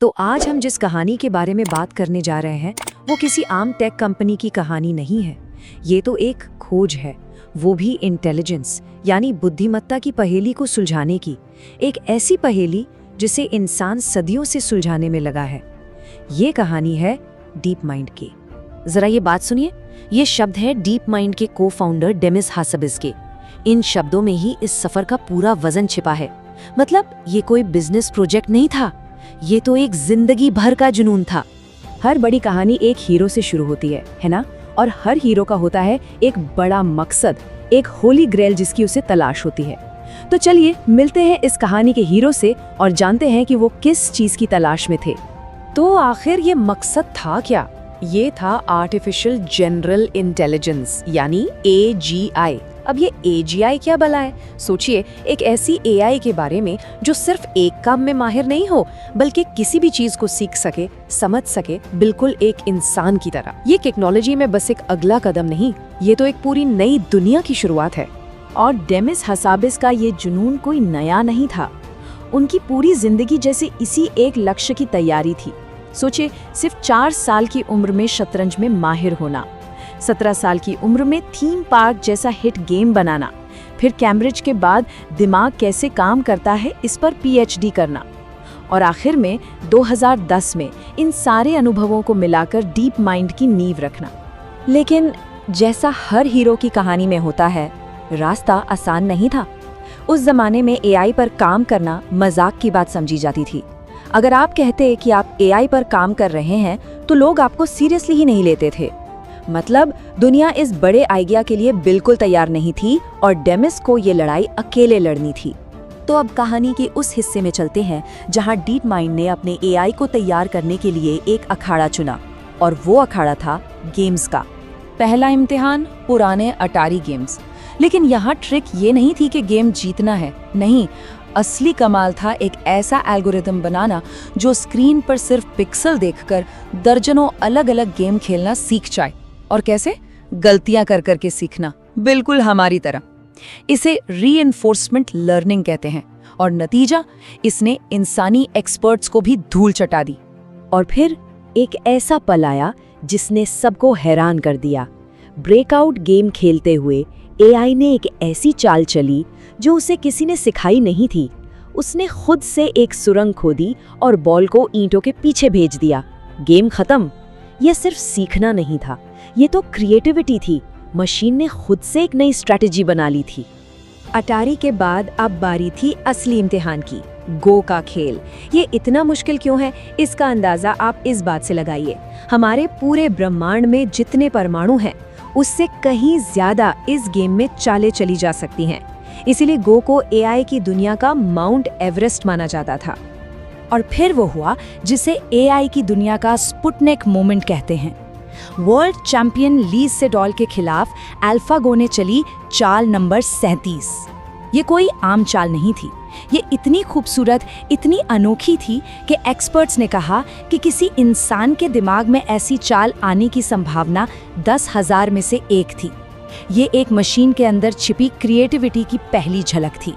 तो आज हम जिस कहानी के बारे में बात करने जा रहे हैं वो किसी आम टेक कंपनी की कहानी नहीं है। ये तो एक खोज है, वो भी इंटेलिजेंस यानी बुद्धिमत्ता की पहेली को सुलझाने की। एक ऐसी पहेली जिसे इंसान सदियों से सुलझाने में लगा है। ये कहानी है डीप माइंड की। जरा ये बात सुनिए, ये शब्द है डीप माइंड के को फाउंडर डेमिस हासाबिस के। इन शब्दों में ही इस सफर का पूरा वजन छिपा है। मतलब ये कोई बिजनेस प्रोजेक्ट नहीं था, ये तो एक जिंदगी भर का जुनून था। हर बड़ी कहानी एक हीरो से शुरू होती है ना? और हर हीरो का होता है एक बड़ा मकसद, एक होली ग्रेल जिसकी उसे तलाश होती है। तो चलिए मिलते हैं इस कहानी के हीरो से और जानते हैं कि वो किस चीज की तलाश में थे। तो आखिर ये मकसद था क्या? ये था आर्टिफिशियल जनरल इंटेलिजेंस यानी AGI। अब ये AGI क्या भला है? सोचिए, एक ऐसी AI के बारे में जो सिर्फ एक काम में माहिर नहीं हो बल्कि किसी भी चीज को सीख सके, समझ सके, बिल्कुल एक इंसान की तरह। ये टेक्नोलॉजी में बस एक अगला कदम नहीं, ये तो एक पूरी नई दुनिया की शुरुआत है। और डेमिस हासाबिस का ये जुनून कोई नया नहीं था। उनकी पूरी जिंदगी जैसे इसी एक लक्ष्य की तैयारी थी। सोचिए, सिर्फ 4 साल की उम्र में शतरंज में माहिर होना, 17 साल की उम्र में थीम पार्क जैसा हिट गेम बनाना, फिर कैम्ब्रिज के बाद दिमाग कैसे काम करता है इस पर PhD करना, और आखिर में 2010 में इन सारे अनुभवों को मिलाकर डीप माइंड की नींव रखना। लेकिन जैसा हर हीरो की कहानी में होता है, रास्ता आसान नहीं था। उस जमाने में AI पर काम करना मजाक की बात समझी जाती थी। अगर आप कहते कि आप AI पर काम कर रहे हैं तो लोग आपको सीरियसली ही नहीं लेते थे। मतलब दुनिया इस बड़े आइडिया के लिए बिल्कुल तैयार नहीं थी और डेमिस को ये लड़ाई अकेले लड़नी थी। तो अब कहानी के उस हिस्से में चलते हैं जहां डीप माइंड ने अपने AI को तैयार करने के लिए एक अखाड़ा चुना, और वो अखाड़ा था गेम्स का। पहला इम्तिहान पुराने अटारी गेम्स। लेकिन यहाँ ट्रिक ये नहीं थी कि गेम जीतना है, नहीं, असली कमाल था एक ऐसा एल्गोरिथम बनाना जो स्क्रीन पर सिर्फ पिक्सल देखकर दर्जनों अलग अलग गेम खेलना सीख जाए। और कैसे? गलतियां कर करके सीखना, बिल्कुल हमारी तरह। इसे रीइंफोर्समेंट लर्निंग कहते हैं। और नतीजा, इसने इंसानी एक्सपर्ट्स को भी धूल चटा दी। और फिर एक ऐसा पल आया जिसने सबको हैरान कर दिया। ब्रेकआउट गेम खेलते हुए AI ने एक ऐसी चाल चली जो उसे किसी ने सिखाई नहीं थी। उसने खुद से एक सुरंग खोदी और बॉल को ईंटों के पीछे भेज दिया। गेम खत्म। यह सिर्फ सीखना नहीं था, ये तो क्रिएटिविटी थी। मशीन ने खुद से एक नई स्ट्रैटेजी बना ली थी। अटारी के बाद अब बारी थी असली इम्तिहान की, गो का खेल। ये इतना मुश्किल क्यों है, इसका अंदाजा आप इस बात से लगाइए। हमारे पूरे ब्रह्मांड में जितने परमाणु हैं उससे कहीं ज्यादा इस गेम में चालें चली जा सकती हैं। इसीलिए गो को AI की दुनिया का माउंट एवरेस्ट माना जाता था। और फिर वो हुआ जिसे AI की दुनिया का स्पुटनिक मोमेंट कहते हैं। वर्ल्ड चैंपियन ली सेडॉल के खिलाफ अल्फागो ने चली चाल नंबर 37। ये कोई आम चाल नहीं थी, ये इतनी खूबसूरत, इतनी अनोखी थी कि एक्सपर्ट्स ने कहा कि किसी इंसान के दिमाग में ऐसी चाल आने की संभावना 10,000 में से एक थी। ये एक मशीन के अंदर छिपी क्रिएटिविटी की पहली झलक थी।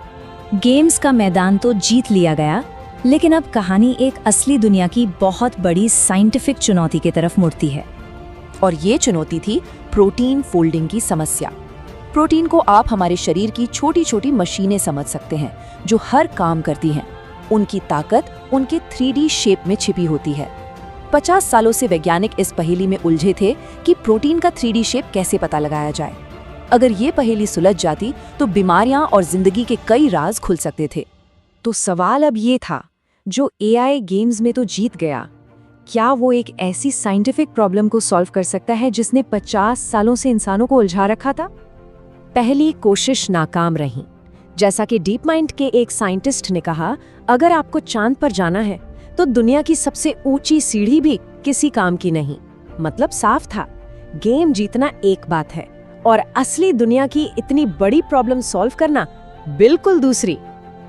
गेम्स का मैदान तो जीत लिया गया, लेकिन अब कहानी एक असली दुनिया की बहुत बड़ी साइंटिफिक चुनौती की तरफ मुड़ती है। और ये चुनौती थी प्रोटीन फोल्डिंग की समस्या। प्रोटीन को आप हमारे शरीर की छोटी छोटी मशीनें समझ सकते हैं जो हर काम करती हैं। उनकी ताकत उनके 3D शेप में छिपी होती है। 50 सालों से वैज्ञानिक इस पहेली में उलझे थे कि प्रोटीन का 3D शेप कैसे पता लगाया जाए। अगर ये पहेली सुलझ जाती तो बीमारियां और जिंदगी के कई राज खुल सकते थे। तो सवाल अब ये था, जो AI गेम्स में तो जीत गया, क्या वो एक ऐसी साइंटिफिक प्रॉब्लम को सॉल्व कर सकता है जिसने 50 सालों से इंसानों को उलझा रखा था? पहली कोशिश नाकाम रही। जैसा कि डीप माइंड के एक साइंटिस्ट ने कहा, अगर आपको चांद पर जाना है तो दुनिया की सबसे ऊंची सीढ़ी भी किसी काम की नहीं। मतलब साफ था, गेम जीतना एक बात है और असली दुनिया की इतनी बड़ी प्रॉब्लम सॉल्व करना बिल्कुल दूसरी।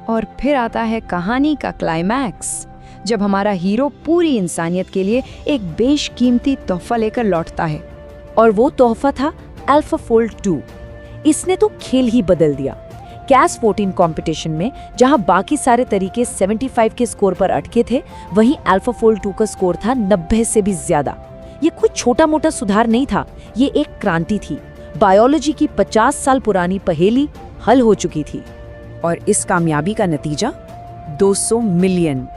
और फिर आता है कहानी का क्लाइमैक्स, जब हमारा हीरो पूरी इंसानियत के लिए एक बेशकीमती तोहफा लेकर लौटता है। और वो तोहफा था AlphaFold 2। इसने तो खेल ही बदल दिया। कैस 14 कंपटीशन में जहां बाकी सारे तरीके 75 के स्कोर पर अटके थे, वहीं AlphaFold 2 का स्कोर था 90 से भी ज्यादा। ये कोई छोटा मोटा सुधार नहीं था, ये एक क्रांति थी। बायोलॉजी की 50 साल पुरानी पहेली हल हो चुकी थी। और इस कामयाबी का नतीजा 200 मिलियन।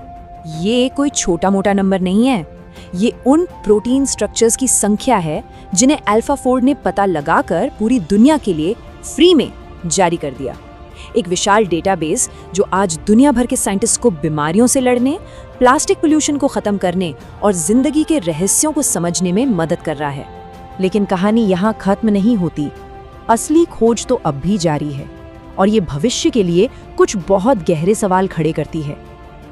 ये कोई छोटा मोटा नंबर नहीं है, ये उन प्रोटीन स्ट्रक्चर्स की संख्या है जिन्हें AlphaFold ने पता लगाकर पूरी दुनिया के लिए फ्री में जारी कर दिया। एक विशाल डेटाबेस जो आज दुनिया भर के साइंटिस्ट को बीमारियों से लड़ने, प्लास्टिक पोल्यूशन को खत्म करने और जिंदगी के रहस्यों को समझने में मदद कर रहा है। लेकिन कहानी यहाँ खत्म नहीं होती। असली खोज तो अब भी जारी है और ये भविष्य के लिए कुछ बहुत गहरे सवाल खड़े करती है।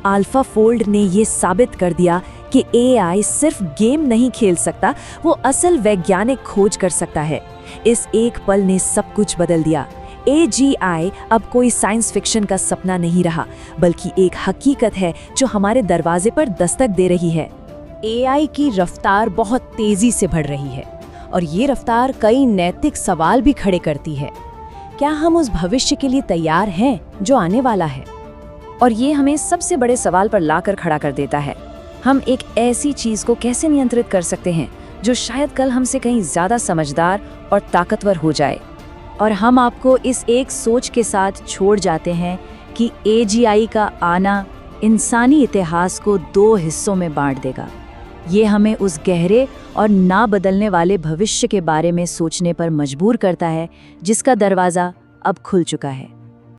AlphaFold ने ये साबित कर दिया कि AI सिर्फ गेम नहीं खेल सकता, वो असल वैज्ञानिक खोज कर सकता है। इस एक पल ने सब कुछ बदल दिया। AGI अब कोई साइंस फिक्शन का सपना नहीं रहा, बल्कि एक हकीकत है जो हमारे दरवाजे पर दस्तक दे रही है। AI की रफ्तार बहुत तेजी से बढ़ रही है और ये रफ्तार कई नैतिक सवाल भी खड़े करती है। क्या हम उस भविष्य के लिए तैयार हैं जो आने वाला है? और ये हमें सबसे बड़े सवाल पर लाकर खड़ा कर देता है। हम एक ऐसी चीज को कैसे नियंत्रित कर सकते हैं जो शायद कल हमसे कहीं ज्यादा समझदार और ताकतवर हो जाए? और हम आपको इस एक सोच के साथ छोड़ जाते हैं कि AGI का आना इंसानी इतिहास को 2 हिस्सों में बांट देगा। ये हमें उस गहरे और ना बदलने वाले भविष्य के बारे में सोचने पर मजबूर करता है जिसका दरवाज़ा अब खुल चुका है।